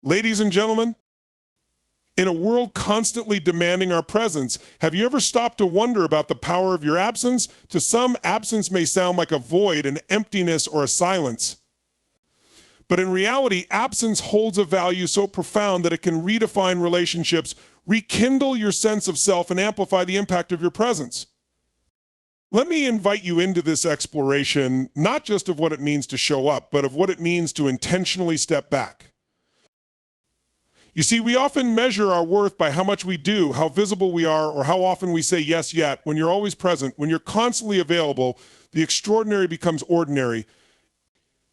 Ladies and gentlemen, in a world constantly demanding our presence, have you ever stopped to wonder about the power of your absence? To some, absence may sound like a void, an emptiness, or a silence. But in reality, absence holds a value so profound that it can redefine relationships, rekindle your sense of self, and amplify the impact of your presence. Let me invite you into this exploration, not just of what it means to show up, but of what it means to intentionally step back. You see, we often measure our worth by how much we do, how visible we are, or how often we say yes yet. When you're always present, when you're constantly available, the extraordinary becomes ordinary.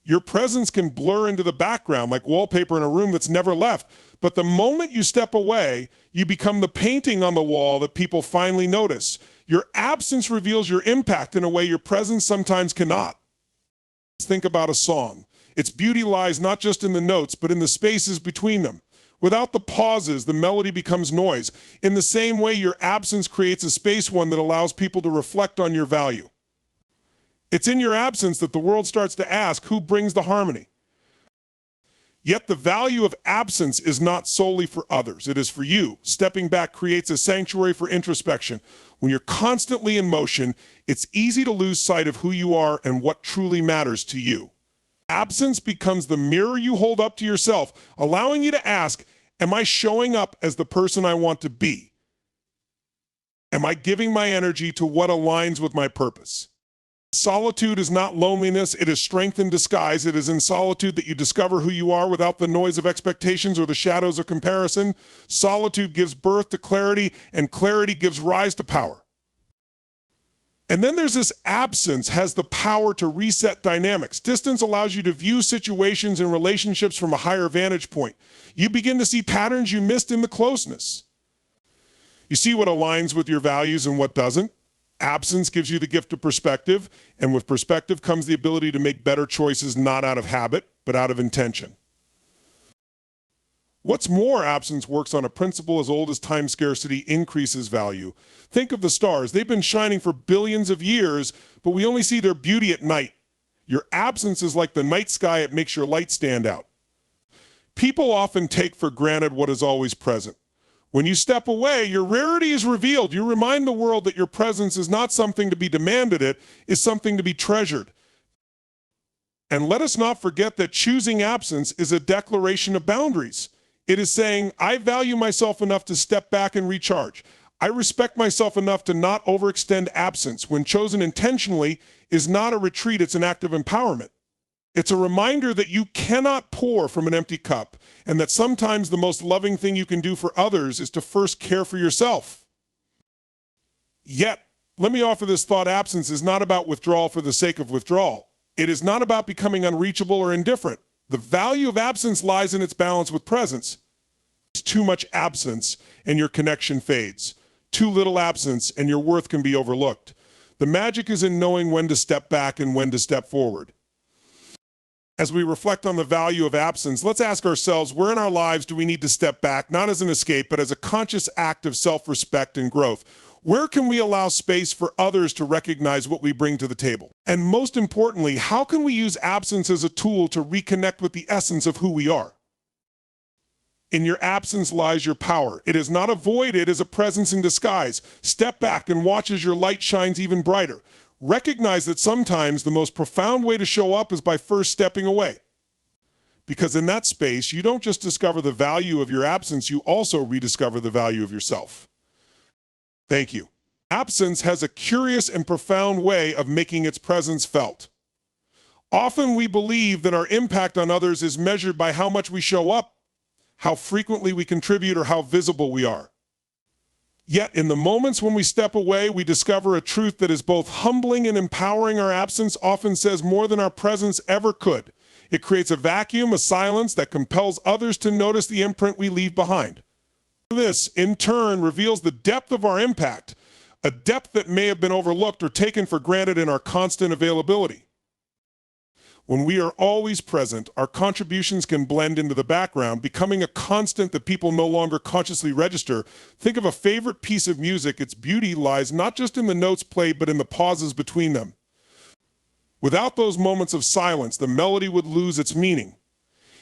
Your presence can blur into the background like wallpaper in a room that's never left. But the moment you step away, you become the painting on the wall that people finally notice. Your absence reveals your impact in a way your presence sometimes cannot. Think about a song. Its beauty lies not just in the notes, but in the spaces between them. Without the pauses, the melody becomes noise. In the same way, your absence creates a space one that allows people to reflect on your value. It's in your absence that the world starts to ask, who brings the harmony? Yet the value of absence is not solely for others. It is for you. Stepping back creates a sanctuary for introspection. When you're constantly in motion, it's easy to lose sight of who you are and what truly matters to you. Absence becomes the mirror you hold up to yourself, allowing you to ask, am I showing up as the person I want to be? Am I giving my energy to what aligns with my purpose? Solitude is not loneliness, it is strength in disguise. It is in solitude that you discover who you are without the noise of expectations or the shadows of comparison. Solitude gives birth to clarity, and clarity gives rise to power. And then there's this absence has the power to reset dynamics. Distance allows you to view situations and relationships from a higher vantage point. You begin to see patterns you missed in the closeness. You see what aligns with your values and what doesn't. Absence gives you the gift of perspective, and with perspective comes the ability to make better choices not out of habit, but out of intention. What's more, absence works on a principle as old as time scarcity increases value. Think of the stars. They've been shining for billions of years, but we only see their beauty at night. Your absence is like the night sky. It makes your light stand out. People often take for granted what is always present. When you step away, your rarity is revealed. You remind the world that your presence is not something to be demanded, it is something to be treasured. And let us not forget that choosing absence is a declaration of boundaries. It is saying, I value myself enough to step back and recharge. I respect myself enough to not overextend absence. When chosen intentionally, is not a retreat, it's an act of empowerment. It's a reminder that you cannot pour from an empty cup, and that sometimes the most loving thing you can do for others is to first care for yourself. Yet, let me offer this thought: absence is not about withdrawal for the sake of withdrawal. It is not about becoming unreachable or indifferent. The value of absence lies in its balance with presence. Too much absence and your connection fades. Too little absence and your worth can be overlooked. The magic is in knowing when to step back and when to step forward. As we reflect on the value of absence, let's ask ourselves, where in our lives do we need to step back, not as an escape, but as a conscious act of self-respect and growth? Where can we allow space for others to recognize what we bring to the table? And most importantly, how can we use absence as a tool to reconnect with the essence of who we are? In your absence lies your power. It is not a void, it is a presence in disguise. Step back and watch as your light shines even brighter. Recognize that sometimes the most profound way to show up is by first stepping away. Because in that space, you don't just discover the value of your absence, you also rediscover the value of yourself. Thank you. Absence has a curious and profound way of making its presence felt. Often we believe that our impact on others is measured by how much we show up, how frequently we contribute, or how visible we are. Yet in the moments when we step away, we discover a truth that is both humbling and empowering. Our absence often says more than our presence ever could. It creates a vacuum, a silence that compels others to notice the imprint we leave behind. This, in turn, reveals the depth of our impact, a depth that may have been overlooked or taken for granted in our constant availability. When we are always present, our contributions can blend into the background, becoming a constant that people no longer consciously register. Think of a favorite piece of music. Its beauty lies not just in the notes played, but in the pauses between them. Without those moments of silence, the melody would lose its meaning.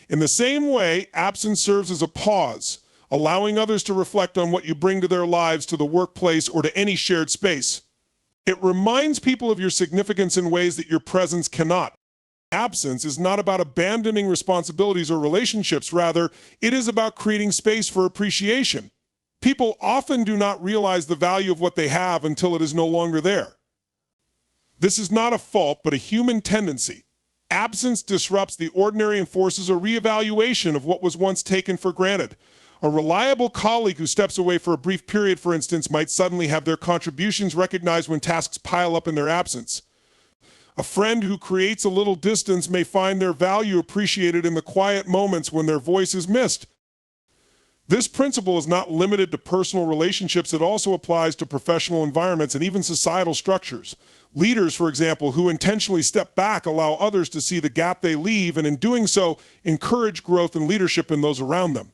In the same way, absence serves as a pause, allowing others to reflect on what you bring to their lives, to the workplace, or to any shared space. It reminds people of your significance in ways that your presence cannot. Absence is not about abandoning responsibilities or relationships. Rather, it is about creating space for appreciation. People often do not realize the value of what they have until it is no longer there. This is not a fault, but a human tendency. Absence disrupts the ordinary and forces a reevaluation of what was once taken for granted. A reliable colleague who steps away for a brief period, for instance, might suddenly have their contributions recognized when tasks pile up in their absence. A friend who creates a little distance may find their value appreciated in the quiet moments when their voice is missed. This principle is not limited to personal relationships. It also applies to professional environments and even societal structures. Leaders, for example, who intentionally step back allow others to see the gap they leave, and in doing so, encourage growth and leadership in those around them.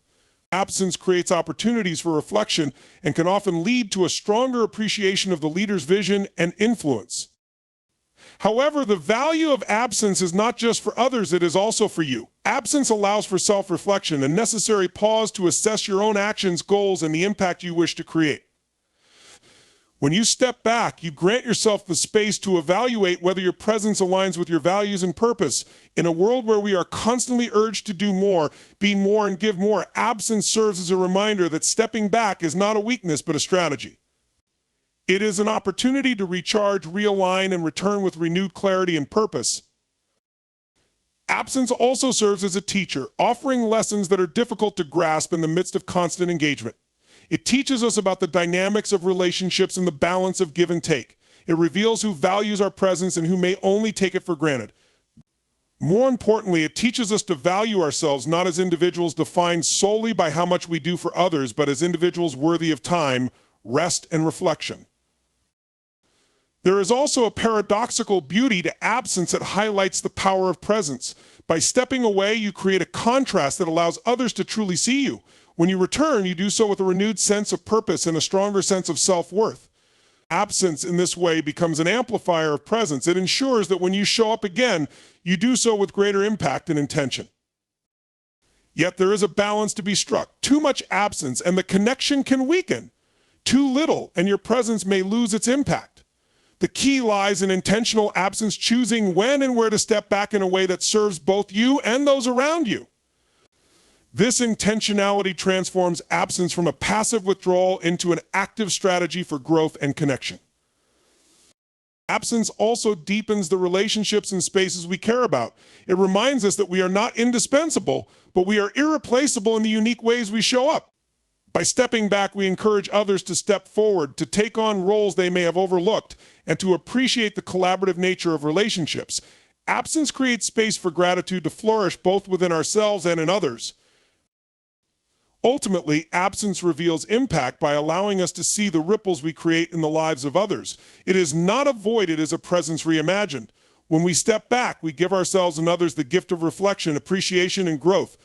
Absence creates opportunities for reflection and can often lead to a stronger appreciation of the leader's vision and influence. However, the value of absence is not just for others, it is also for you. Absence allows for self-reflection, a necessary pause to assess your own actions, goals, and the impact you wish to create. When you step back, you grant yourself the space to evaluate whether your presence aligns with your values and purpose. In a world where we are constantly urged to do more, be more, and give more, absence serves as a reminder that stepping back is not a weakness but a strategy. It is an opportunity to recharge, realign, and return with renewed clarity and purpose. Absence also serves as a teacher, offering lessons that are difficult to grasp in the midst of constant engagement. It teaches us about the dynamics of relationships and the balance of give and take. It reveals who values our presence and who may only take it for granted. More importantly, it teaches us to value ourselves not as individuals defined solely by how much we do for others, but as individuals worthy of time, rest, and reflection. There is also a paradoxical beauty to absence that highlights the power of presence. By stepping away, you create a contrast that allows others to truly see you. When you return, you do so with a renewed sense of purpose and a stronger sense of self-worth. Absence in this way becomes an amplifier of presence. It ensures that when you show up again, you do so with greater impact and intention. Yet there is a balance to be struck. Too much absence and the connection can weaken. Too little and your presence may lose its impact. The key lies in intentional absence, choosing when and where to step back in a way that serves both you and those around you. This intentionality transforms absence from a passive withdrawal into an active strategy for growth and connection. Absence also deepens the relationships and spaces we care about. It reminds us that we are not indispensable, but we are irreplaceable in the unique ways we show up. By stepping back, we encourage others to step forward, to take on roles they may have overlooked, and to appreciate the collaborative nature of relationships. Absence creates space for gratitude to flourish both within ourselves and in others. Ultimately, absence reveals impact by allowing us to see the ripples we create in the lives of others. It is not a void, it is a presence reimagined. When we step back, we give ourselves and others the gift of reflection, appreciation, and growth.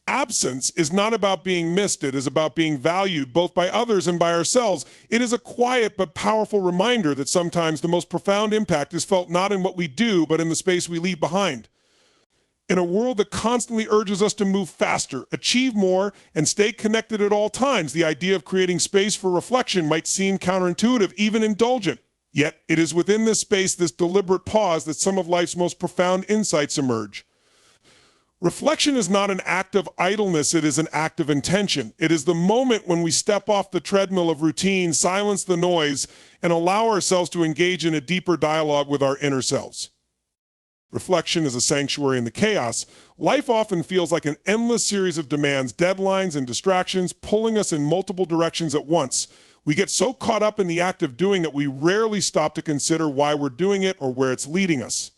Absence is not about being missed, it is about being valued both by others and by ourselves. It is a quiet but powerful reminder that sometimes the most profound impact is felt not in what we do, but in the space we leave behind. In a world that constantly urges us to move faster, achieve more, and stay connected at all times, the idea of creating space for reflection might seem counterintuitive, even indulgent. Yet, it is within this space, this deliberate pause, that some of life's most profound insights emerge. Reflection is not an act of idleness, it is an act of intention. It is the moment when we step off the treadmill of routine, silence the noise, and allow ourselves to engage in a deeper dialogue with our inner selves. Reflection is a sanctuary in the chaos. Life often feels like an endless series of demands, deadlines, and distractions pulling us in multiple directions at once. We get so caught up in the act of doing that we rarely stop to consider why we're doing it or where it's leading us.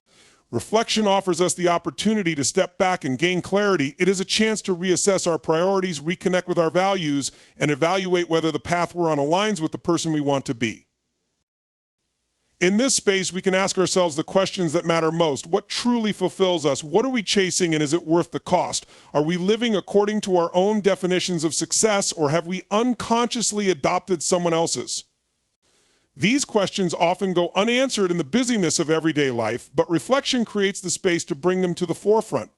Reflection offers us the opportunity to step back and gain clarity. It is a chance to reassess our priorities, reconnect with our values, and evaluate whether the path we're on aligns with the person we want to be. In this space, we can ask ourselves the questions that matter most. What truly fulfills us? What are we chasing, and is it worth the cost? Are we living according to our own definitions of success, or have we unconsciously adopted someone else's? These questions often go unanswered in the busyness of everyday life, but reflection creates the space to bring them to the forefront.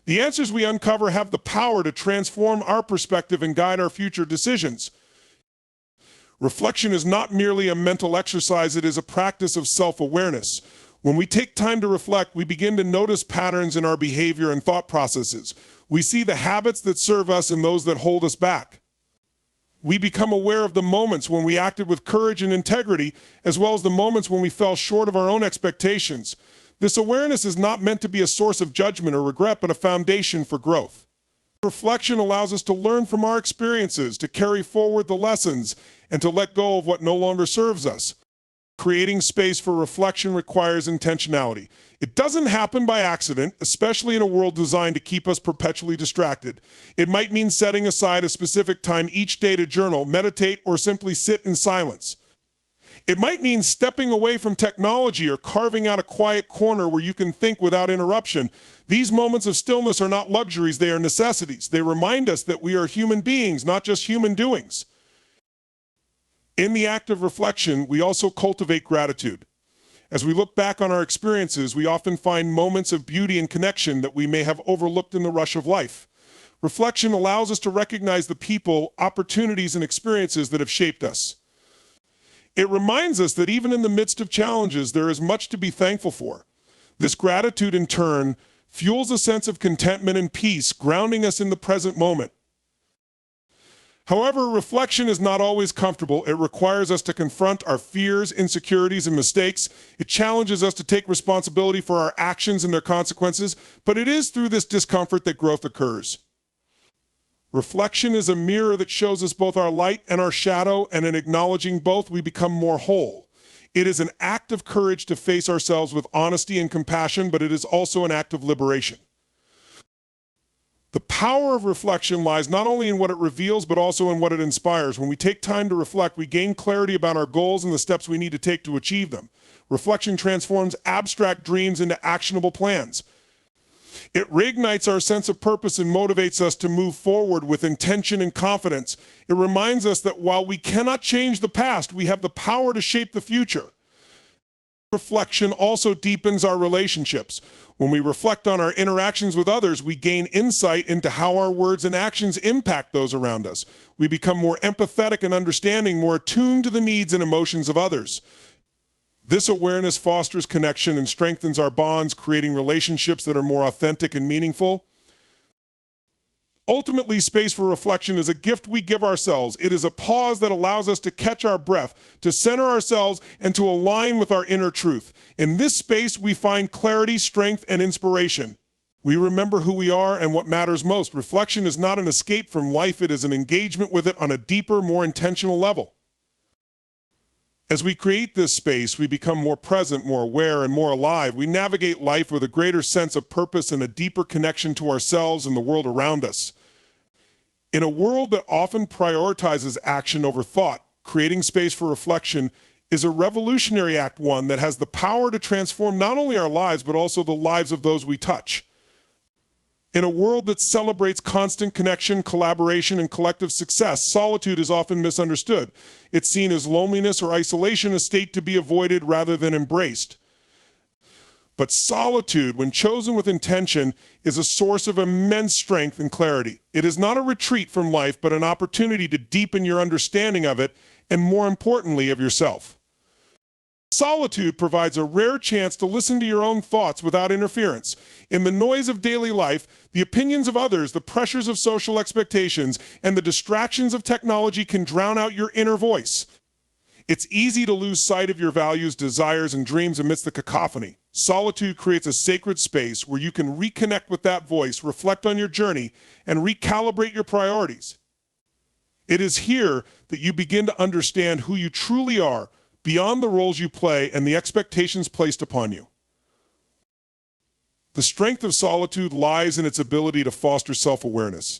The answers we uncover have the power to transform our perspective and guide our future decisions. Reflection is not merely a mental exercise, it is a practice of self-awareness. When we take time to reflect, we begin to notice patterns in our behavior and thought processes. We see the habits that serve us and those that hold us back. We become aware of the moments when we acted with courage and integrity, as well as the moments when we fell short of our own expectations. This awareness is not meant to be a source of judgment or regret, but a foundation for growth. Reflection allows us to learn from our experiences, to carry forward the lessons, and to let go of what no longer serves us. Creating space for reflection requires intentionality. It doesn't happen by accident, especially in a world designed to keep us perpetually distracted. It might mean setting aside a specific time each day to journal, meditate, or simply sit in silence. It might mean stepping away from technology or carving out a quiet corner where you can think without interruption. These moments of stillness are not luxuries, they are necessities. They remind us that we are human beings, not just human doings. In the act of reflection, we also cultivate gratitude. As we look back on our experiences, we often find moments of beauty and connection that we may have overlooked in the rush of life. Reflection allows us to recognize the people, opportunities, and experiences that have shaped us. It reminds us that even in the midst of challenges, there is much to be thankful for. This gratitude, in turn, fuels a sense of contentment and peace, grounding us in the present moment. However, reflection is not always comfortable. It requires us to confront our fears, insecurities, and mistakes. It challenges us to take responsibility for our actions and their consequences, but it is through this discomfort that growth occurs. Reflection is a mirror that shows us both our light and our shadow, and in acknowledging both, we become more whole. It is an act of courage to face ourselves with honesty and compassion, but it is also an act of liberation. The power of reflection lies not only in what it reveals, but also in what it inspires. When we take time to reflect, we gain clarity about our goals and the steps we need to take to achieve them. Reflection transforms abstract dreams into actionable plans. It reignites our sense of purpose and motivates us to move forward with intention and confidence. It reminds us that while we cannot change the past, we have the power to shape the future. Reflection also deepens our relationships. When we reflect on our interactions with others, we gain insight into how our words and actions impact those around us. We become more empathetic and understanding, more attuned to the needs and emotions of others. This awareness fosters connection and strengthens our bonds, creating relationships that are more authentic and meaningful. Ultimately, space for reflection is a gift we give ourselves. It is a pause that allows us to catch our breath, to center ourselves, and to align with our inner truth. In this space, we find clarity, strength, and inspiration. We remember who we are and what matters most. Reflection is not an escape from life, it is an engagement with it on a deeper, more intentional level. As we create this space, we become more present, more aware, and more alive. We navigate life with a greater sense of purpose and a deeper connection to ourselves and the world around us. In a world that often prioritizes action over thought, creating space for reflection is a revolutionary act, one that has the power to transform not only our lives, but also the lives of those we touch. In a world that celebrates constant connection, collaboration, and collective success, solitude is often misunderstood. It's seen as loneliness or isolation, a state to be avoided rather than embraced. But solitude, when chosen with intention, is a source of immense strength and clarity. It is not a retreat from life, but an opportunity to deepen your understanding of it, and more importantly, of yourself. Solitude provides a rare chance to listen to your own thoughts without interference. In the noise of daily life, the opinions of others, the pressures of social expectations, and the distractions of technology can drown out your inner voice. It's easy to lose sight of your values, desires, and dreams amidst the cacophony. Solitude creates a sacred space where you can reconnect with that voice, reflect on your journey, and recalibrate your priorities. It is here that you begin to understand who you truly are, beyond the roles you play and the expectations placed upon you. The strength of solitude lies in its ability to foster self-awareness.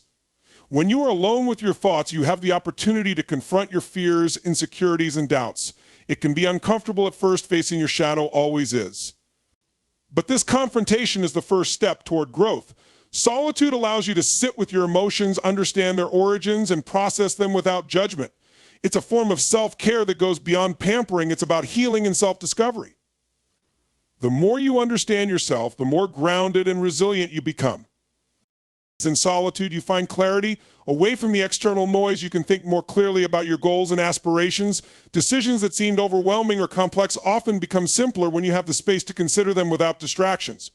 When you are alone with your thoughts, you have the opportunity to confront your fears, insecurities, and doubts. It can be uncomfortable at first, facing your shadow always is. But this confrontation is the first step toward growth. Solitude allows you to sit with your emotions, understand their origins, and process them without judgment. It's a form of self-care that goes beyond pampering. It's about healing and self-discovery. The more you understand yourself, the more grounded and resilient you become. In solitude, you find clarity. Away from the external noise, you can think more clearly about your goals and aspirations. Decisions that seemed overwhelming or complex often become simpler when you have the space to consider them without distractions.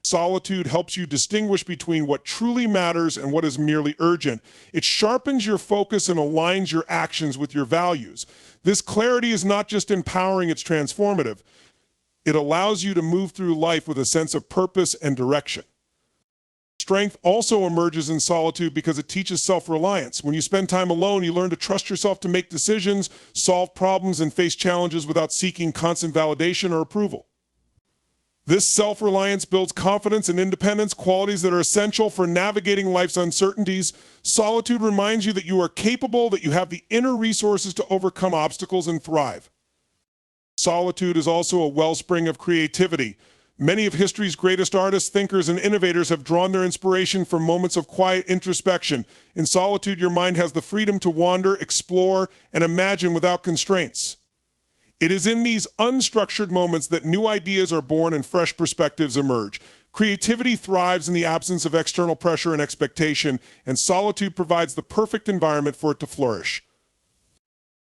Solitude helps you distinguish between what truly matters and what is merely urgent. It sharpens your focus and aligns your actions with your values. This clarity is not just empowering, it's transformative. It allows you to move through life with a sense of purpose and direction. Strength also emerges in solitude because it teaches self-reliance. When you spend time alone, you learn to trust yourself to make decisions, solve problems, and face challenges without seeking constant validation or approval. This self-reliance builds confidence and independence, qualities that are essential for navigating life's uncertainties. Solitude reminds you that you are capable, that you have the inner resources to overcome obstacles and thrive. Solitude is also a wellspring of creativity. Many of history's greatest artists, thinkers, and innovators have drawn their inspiration from moments of quiet introspection. In solitude, your mind has the freedom to wander, explore, and imagine without constraints. It is in these unstructured moments that new ideas are born and fresh perspectives emerge. Creativity thrives in the absence of external pressure and expectation, and solitude provides the perfect environment for it to flourish.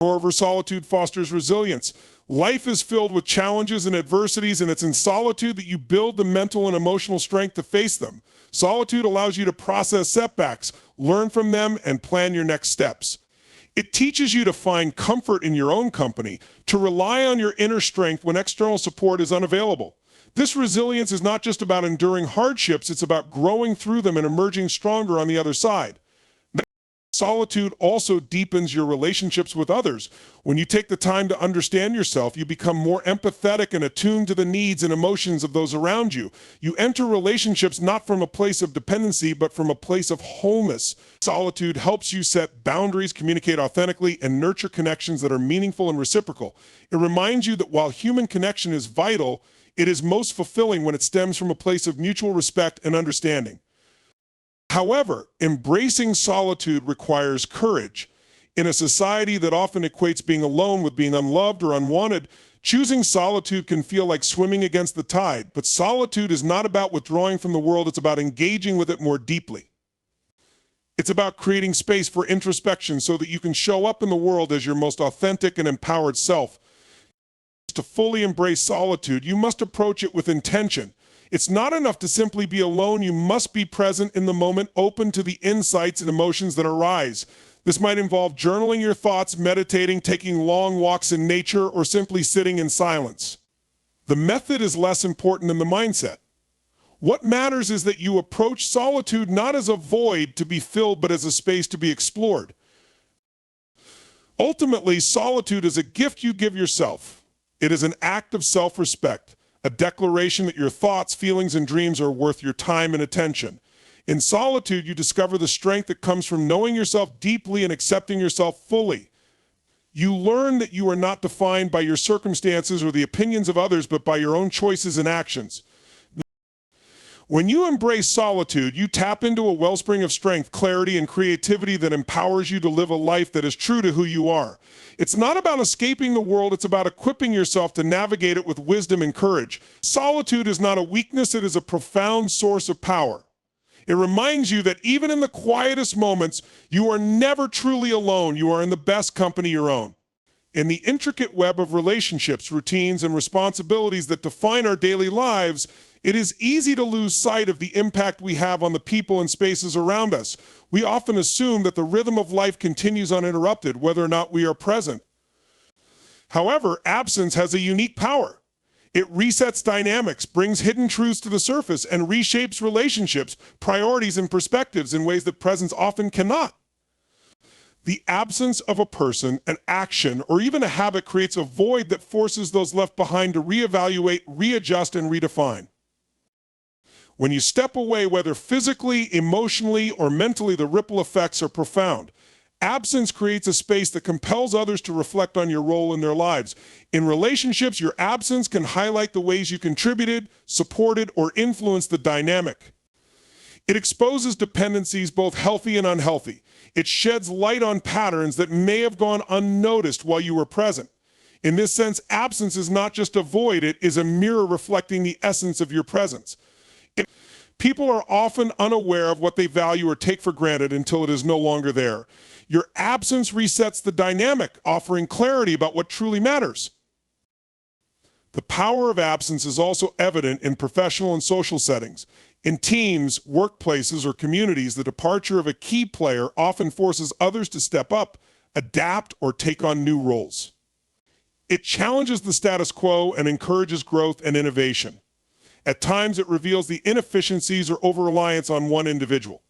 Moreover, solitude fosters resilience. Life is filled with challenges and adversities, and it's in solitude that you build the mental and emotional strength to face them. Solitude allows you to process setbacks, learn from them, and plan your next steps. It teaches you to find comfort in your own company, to rely on your inner strength when external support is unavailable. This resilience is not just about enduring hardships, it's about growing through them and emerging stronger on the other side. Solitude also deepens your relationships with others. When you take the time to understand yourself, you become more empathetic and attuned to the needs and emotions of those around you. You enter relationships not from a place of dependency, but from a place of wholeness. Solitude helps you set boundaries, communicate authentically, and nurture connections that are meaningful and reciprocal. It reminds you that while human connection is vital, it is most fulfilling when it stems from a place of mutual respect and understanding. However, embracing solitude requires courage. In a society that often equates being alone with being unloved or unwanted, choosing solitude can feel like swimming against the tide. But solitude is not about withdrawing from the world, it's about engaging with it more deeply. It's about creating space for introspection so that you can show up in the world as your most authentic and empowered self. To fully embrace solitude, you must approach it with intention. It's not enough to simply be alone. You must be present in the moment, open to the insights and emotions that arise. This might involve journaling your thoughts, meditating, taking long walks in nature, or simply sitting in silence. The method is less important than the mindset. What matters is that you approach solitude not as a void to be filled, but as a space to be explored. Ultimately, solitude is a gift you give yourself. It is an act of self-respect. A declaration that your thoughts, feelings, and dreams are worth your time and attention. In solitude, you discover the strength that comes from knowing yourself deeply and accepting yourself fully. You learn that you are not defined by your circumstances or the opinions of others, but by your own choices and actions. When you embrace solitude, you tap into a wellspring of strength, clarity, and creativity that empowers you to live a life that is true to who you are. It's not about escaping the world, it's about equipping yourself to navigate it with wisdom and courage. Solitude is not a weakness, it is a profound source of power. It reminds you that even in the quietest moments, you are never truly alone. You are in the best company your own. In the intricate web of relationships, routines, and responsibilities that define our daily lives, it is easy to lose sight of the impact we have on the people and spaces around us. We often assume that the rhythm of life continues uninterrupted, whether or not we are present. However, absence has a unique power. It resets dynamics, brings hidden truths to the surface, and reshapes relationships, priorities, and perspectives in ways that presence often cannot. The absence of a person, an action, or even a habit creates a void that forces those left behind to reevaluate, readjust, and redefine. When you step away, whether physically, emotionally, or mentally, the ripple effects are profound. Absence creates a space that compels others to reflect on your role in their lives. In relationships, your absence can highlight the ways you contributed, supported, or influenced the dynamic. It exposes dependencies, both healthy and unhealthy. It sheds light on patterns that may have gone unnoticed while you were present. In this sense, absence is not just a void, it is a mirror reflecting the essence of your presence. People are often unaware of what they value or take for granted until it is no longer there. Your absence resets the dynamic, offering clarity about what truly matters. The power of absence is also evident in professional and social settings. In teams, workplaces, or communities, the departure of a key player often forces others to step up, adapt, or take on new roles. It challenges the status quo and encourages growth and innovation. At times, it reveals the inefficiencies or over-reliance on one individual.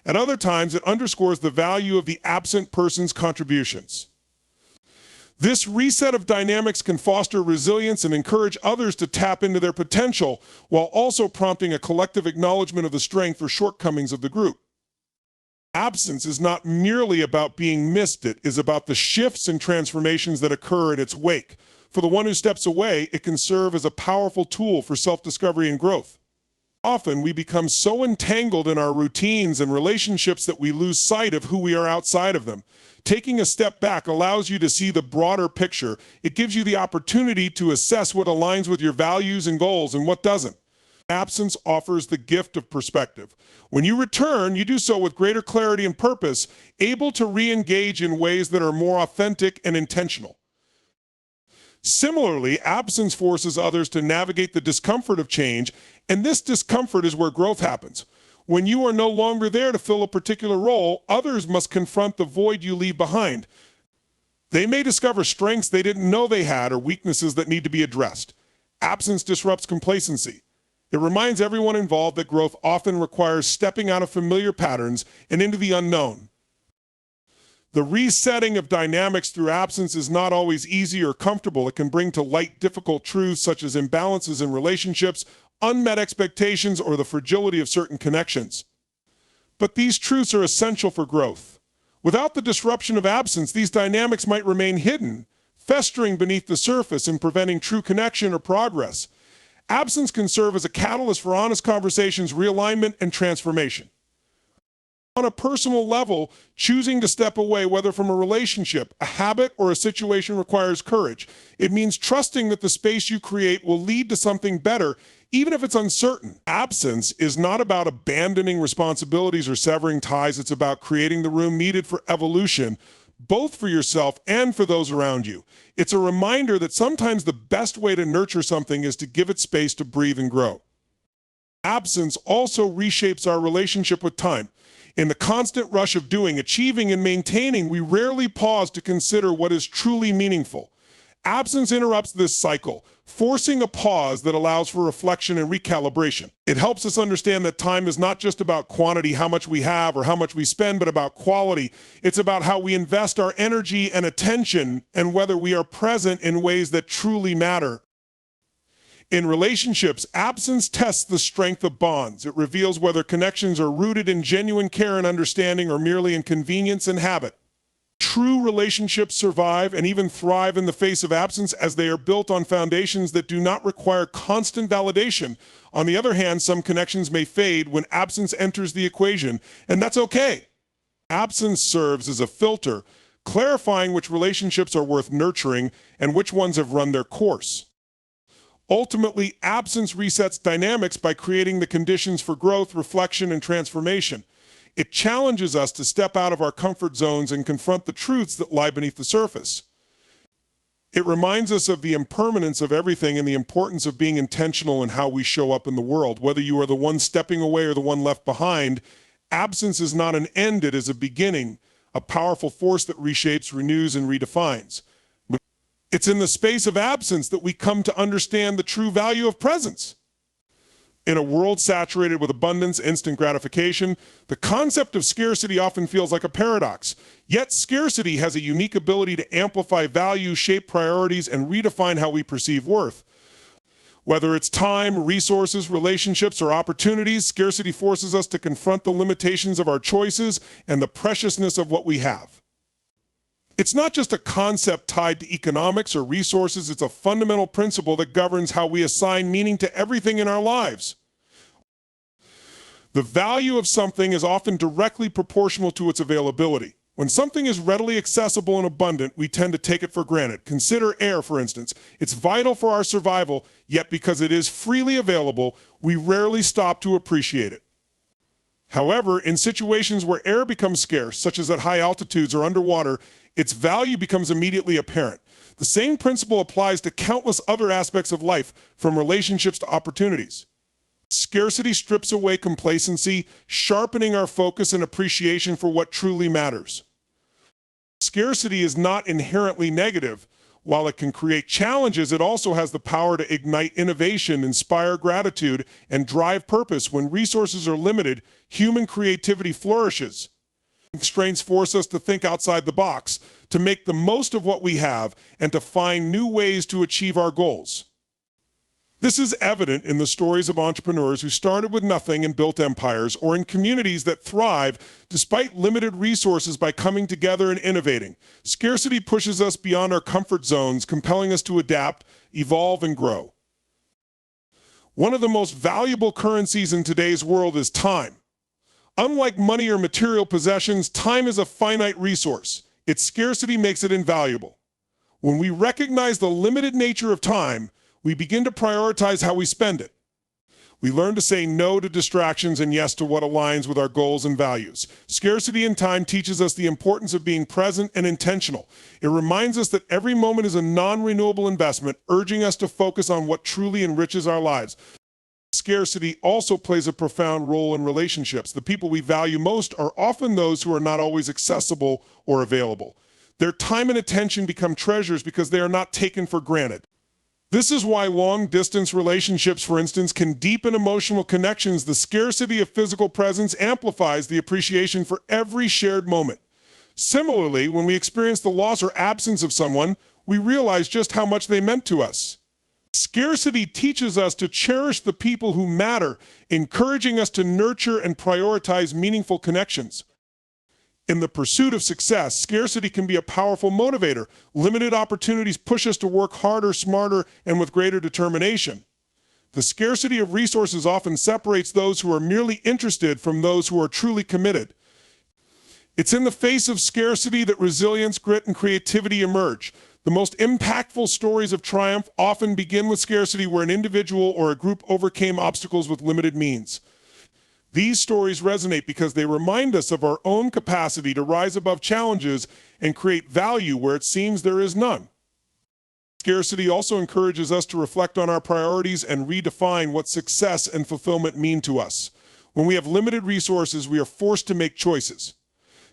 At other times, it underscores the value of the absent person's contributions. This reset of dynamics can foster resilience and encourage others to tap into their potential, while also prompting a collective acknowledgement of the strength or shortcomings of the group. Absence is not merely about being missed, it is about the shifts and transformations that occur in its wake. For the one who steps away, it can serve as a powerful tool for self-discovery and growth. Often, we become so entangled in our routines and relationships that we lose sight of who we are outside of them. Taking a step back allows you to see the broader picture. It gives you the opportunity to assess what aligns with your values and goals and what doesn't. Absence offers the gift of perspective. When you return, you do so with greater clarity and purpose, able to re-engage in ways that are more authentic and intentional. Similarly, absence forces others to navigate the discomfort of change, and this discomfort is where growth happens. When you are no longer there to fill a particular role, others must confront the void you leave behind. They may discover strengths they didn't know they had or weaknesses that need to be addressed. Absence disrupts complacency. It reminds everyone involved that growth often requires stepping out of familiar patterns and into the unknown. The resetting of dynamics through absence is not always easy or comfortable. It can bring to light difficult truths such as imbalances in relationships, unmet expectations, or the fragility of certain connections. But these truths are essential for growth. Without the disruption of absence, these dynamics might remain hidden, festering beneath the surface and preventing true connection or progress. Absence can serve as a catalyst for honest conversations, realignment, and transformation. On a personal level, choosing to step away, whether from a relationship, a habit, or a situation, requires courage. It means trusting that the space you create will lead to something better, even if it's uncertain. Absence is not about abandoning responsibilities or severing ties. It's about creating the room needed for evolution, both for yourself and for those around you. It's a reminder that sometimes the best way to nurture something is to give it space to breathe and grow. Absence also reshapes our relationship with time. In the constant rush of doing, achieving, and maintaining, we rarely pause to consider what is truly meaningful. Absence interrupts this cycle, forcing a pause that allows for reflection and recalibration. It helps us understand that time is not just about quantity, how much we have or how much we spend, but about quality. It's about how we invest our energy and attention and whether we are present in ways that truly matter. In relationships, absence tests the strength of bonds. It reveals whether connections are rooted in genuine care and understanding or merely in convenience and habit. True relationships survive and even thrive in the face of absence as they are built on foundations that do not require constant validation. On the other hand, some connections may fade when absence enters the equation, and that's okay. Absence serves as a filter, clarifying which relationships are worth nurturing and which ones have run their course. Ultimately, absence resets dynamics by creating the conditions for growth, reflection, and transformation. It challenges us to step out of our comfort zones and confront the truths that lie beneath the surface. It reminds us of the impermanence of everything and the importance of being intentional in how we show up in the world. Whether you are the one stepping away or the one left behind, absence is not an end, it is a beginning, a powerful force that reshapes, renews, and redefines. It's in the space of absence that we come to understand the true value of presence. In a world saturated with abundance, instant gratification, the concept of scarcity often feels like a paradox. Yet scarcity has a unique ability to amplify value, shape priorities, and redefine how we perceive worth. Whether it's time, resources, relationships, or opportunities, scarcity forces us to confront the limitations of our choices and the preciousness of what we have. It's not just a concept tied to economics or resources, it's a fundamental principle that governs how we assign meaning to everything in our lives. The value of something is often directly proportional to its availability. When something is readily accessible and abundant, we tend to take it for granted. Consider air, for instance. It's vital for our survival, yet because it is freely available, we rarely stop to appreciate it. However, in situations where air becomes scarce, such as at high altitudes or underwater, its value becomes immediately apparent. The same principle applies to countless other aspects of life, from relationships to opportunities. Scarcity strips away complacency, sharpening our focus and appreciation for what truly matters. Scarcity is not inherently negative. While it can create challenges, it also has the power to ignite innovation, inspire gratitude, and drive purpose. When resources are limited, human creativity flourishes. Constraints force us to think outside the box, to make the most of what we have, and to find new ways to achieve our goals. This is evident in the stories of entrepreneurs who started with nothing and built empires, or in communities that thrive despite limited resources by coming together and innovating. Scarcity pushes us beyond our comfort zones, compelling us to adapt, evolve, and grow. One of the most valuable currencies in today's world is time. Unlike money or material possessions, time is a finite resource. Its scarcity makes it invaluable. When we recognize the limited nature of time, we begin to prioritize how we spend it. We learn to say no to distractions and yes to what aligns with our goals and values. Scarcity in time teaches us the importance of being present and intentional. It reminds us that every moment is a non-renewable investment, urging us to focus on what truly enriches our lives. Scarcity also plays a profound role in relationships. The people we value most are often those who are not always accessible or available. Their time and attention become treasures because they are not taken for granted. This is why long-distance relationships, for instance, can deepen emotional connections. The scarcity of physical presence amplifies the appreciation for every shared moment. Similarly, when we experience the loss or absence of someone, we realize just how much they meant to us. Scarcity teaches us to cherish the people who matter, encouraging us to nurture and prioritize meaningful connections. In the pursuit of success, scarcity can be a powerful motivator. Limited opportunities push us to work harder, smarter, and with greater determination. The scarcity of resources often separates those who are merely interested from those who are truly committed. It's in the face of scarcity that resilience, grit, and creativity emerge. The most impactful stories of triumph often begin with scarcity, where an individual or a group overcame obstacles with limited means. These stories resonate because they remind us of our own capacity to rise above challenges and create value where it seems there is none. Scarcity also encourages us to reflect on our priorities and redefine what success and fulfillment mean to us. When we have limited resources, we are forced to make choices.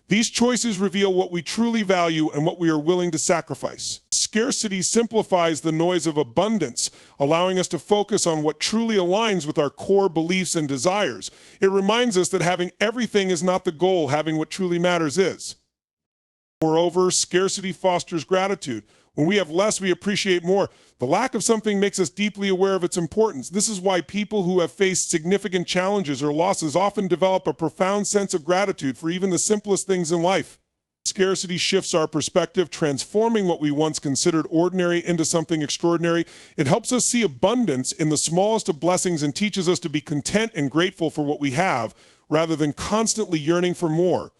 These choices reveal what we truly value and what we are willing to sacrifice. Scarcity simplifies the noise of abundance, allowing us to focus on what truly aligns with our core beliefs and desires. It reminds us that having everything is not the goal, having what truly matters is. Moreover, scarcity fosters gratitude. When we have less, we appreciate more. The lack of something makes us deeply aware of its importance. This is why people who have faced significant challenges or losses often develop a profound sense of gratitude for even the simplest things in life. Scarcity shifts our perspective, transforming what we once considered ordinary into something extraordinary. It helps us see abundance in the smallest of blessings and teaches us to be content and grateful for what we have, rather than constantly yearning for more.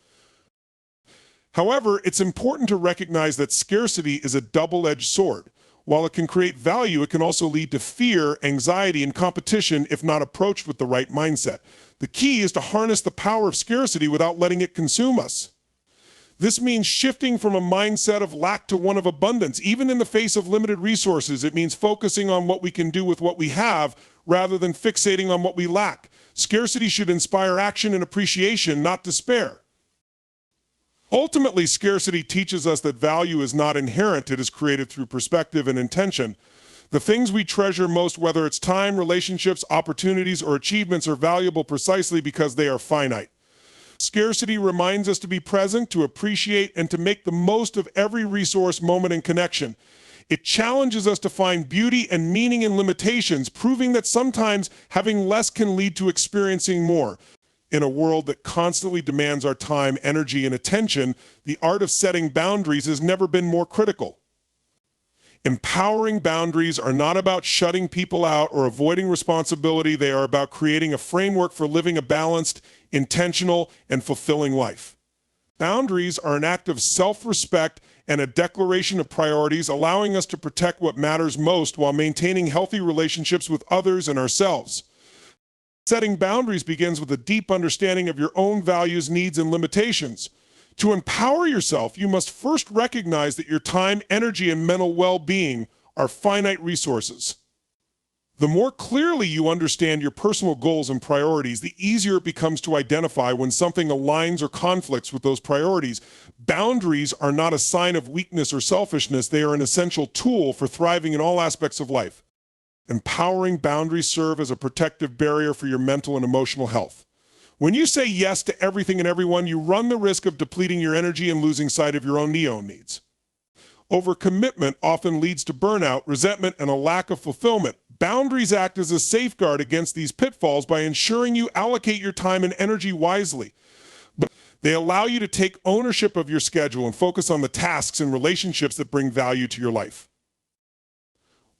However, it's important to recognize that scarcity is a double-edged sword. While it can create value, it can also lead to fear, anxiety, and competition if not approached with the right mindset. The key is to harness the power of scarcity without letting it consume us. This means shifting from a mindset of lack to one of abundance. Even in the face of limited resources, it means focusing on what we can do with what we have rather than fixating on what we lack. Scarcity should inspire action and appreciation, not despair. Ultimately, scarcity teaches us that value is not inherent. It is created through perspective and intention. The things we treasure most, whether it's time, relationships, opportunities, or achievements, are valuable precisely because they are finite. Scarcity reminds us to be present, to appreciate, and to make the most of every resource, moment, and connection. It challenges us to find beauty and meaning in limitations, proving that sometimes having less can lead to experiencing more. In a world that constantly demands our time, energy, and attention, the art of setting boundaries has never been more critical. Empowering boundaries are not about shutting people out or avoiding responsibility. They are about creating a framework for living a balanced, intentional, and fulfilling life. Boundaries are an act of self-respect and a declaration of priorities, allowing us to protect what matters most while maintaining healthy relationships with others and ourselves. Setting boundaries begins with a deep understanding of your own values, needs, and limitations. To empower yourself, you must first recognize that your time, energy, and mental well-being are finite resources. The more clearly you understand your personal goals and priorities, the easier it becomes to identify when something aligns or conflicts with those priorities. Boundaries are not a sign of weakness or selfishness. They are an essential tool for thriving in all aspects of life. Empowering boundaries serve as a protective barrier for your mental and emotional health. When you say yes to everything and everyone, you run the risk of depleting your energy and losing sight of your own needs. Overcommitment often leads to burnout, resentment, and a lack of fulfillment. Boundaries act as a safeguard against these pitfalls by ensuring you allocate your time and energy wisely. But they allow you to take ownership of your schedule and focus on the tasks and relationships that bring value to your life.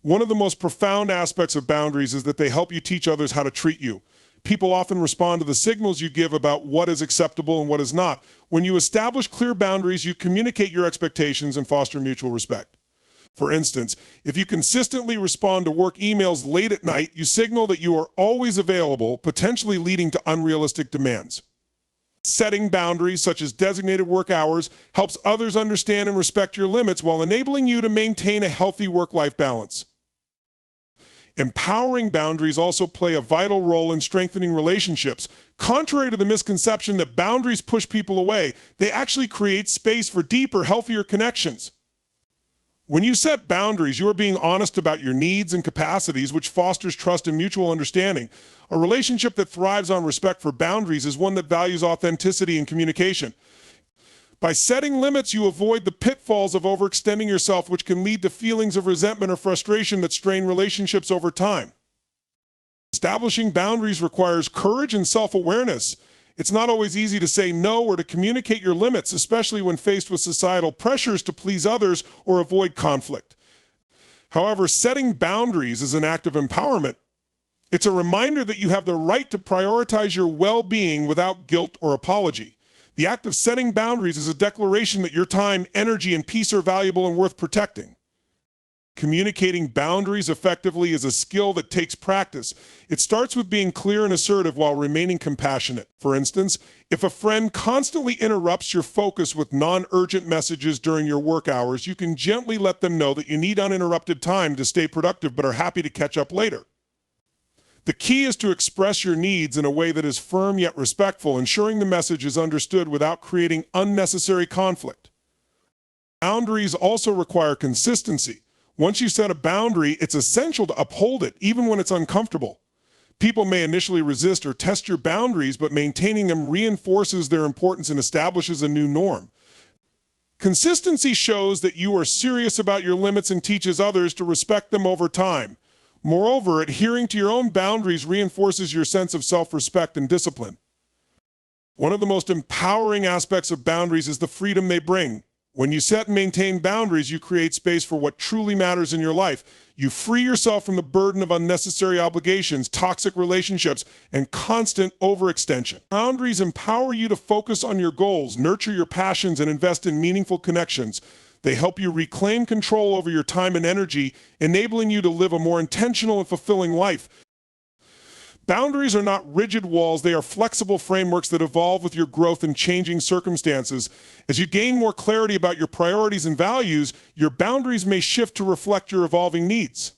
One of the most profound aspects of boundaries is that they help you teach others how to treat you. People often respond to the signals you give about what is acceptable and what is not. When you establish clear boundaries, you communicate your expectations and foster mutual respect. For instance, if you consistently respond to work emails late at night, you signal that you are always available, potentially leading to unrealistic demands. Setting boundaries, such as designated work hours, helps others understand and respect your limits while enabling you to maintain a healthy work-life balance. Empowering boundaries also play a vital role in strengthening relationships. Contrary to the misconception that boundaries push people away, they actually create space for deeper, healthier connections. When you set boundaries, you are being honest about your needs and capacities, which fosters trust and mutual understanding. A relationship that thrives on respect for boundaries is one that values authenticity and communication. By setting limits, you avoid the pitfalls of overextending yourself, which can lead to feelings of resentment or frustration that strain relationships over time. Establishing boundaries requires courage and self-awareness. It's not always easy to say no or to communicate your limits, especially when faced with societal pressures to please others or avoid conflict. However, setting boundaries is an act of empowerment. It's a reminder that you have the right to prioritize your well-being without guilt or apology. The act of setting boundaries is a declaration that your time, energy, and peace are valuable and worth protecting. Communicating boundaries effectively is a skill that takes practice. It starts with being clear and assertive while remaining compassionate. For instance, if a friend constantly interrupts your focus with non-urgent messages during your work hours, you can gently let them know that you need uninterrupted time to stay productive but are happy to catch up later. The key is to express your needs in a way that is firm yet respectful, ensuring the message is understood without creating unnecessary conflict. Boundaries also require consistency. Once you set a boundary, it's essential to uphold it, even when it's uncomfortable. People may initially resist or test your boundaries, but maintaining them reinforces their importance and establishes a new norm. Consistency shows that you are serious about your limits and teaches others to respect them over time. Moreover, adhering to your own boundaries reinforces your sense of self-respect and discipline. One of the most empowering aspects of boundaries is the freedom they bring. When you set and maintain boundaries, you create space for what truly matters in your life. You free yourself from the burden of unnecessary obligations, toxic relationships, and constant overextension. Boundaries empower you to focus on your goals, nurture your passions, and invest in meaningful connections. They help you reclaim control over your time and energy, enabling you to live a more intentional and fulfilling life. Boundaries are not rigid walls, they are flexible frameworks that evolve with your growth and changing circumstances. As you gain more clarity about your priorities and values, your boundaries may shift to reflect your evolving needs.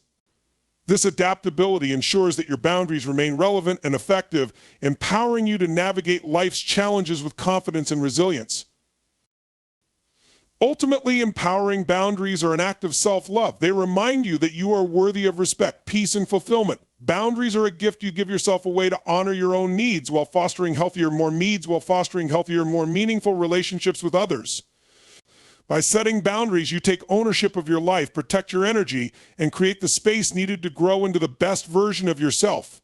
This adaptability ensures that your boundaries remain relevant and effective, empowering you to navigate life's challenges with confidence and resilience. Ultimately, empowering boundaries are an act of self-love. They remind you that you are worthy of respect, peace, and fulfillment. Boundaries are a gift you give yourself a way to honor your own needs while fostering healthier, more meaningful relationships with others. By setting boundaries, you take ownership of your life, protect your energy, and create the space needed to grow into the best version of yourself.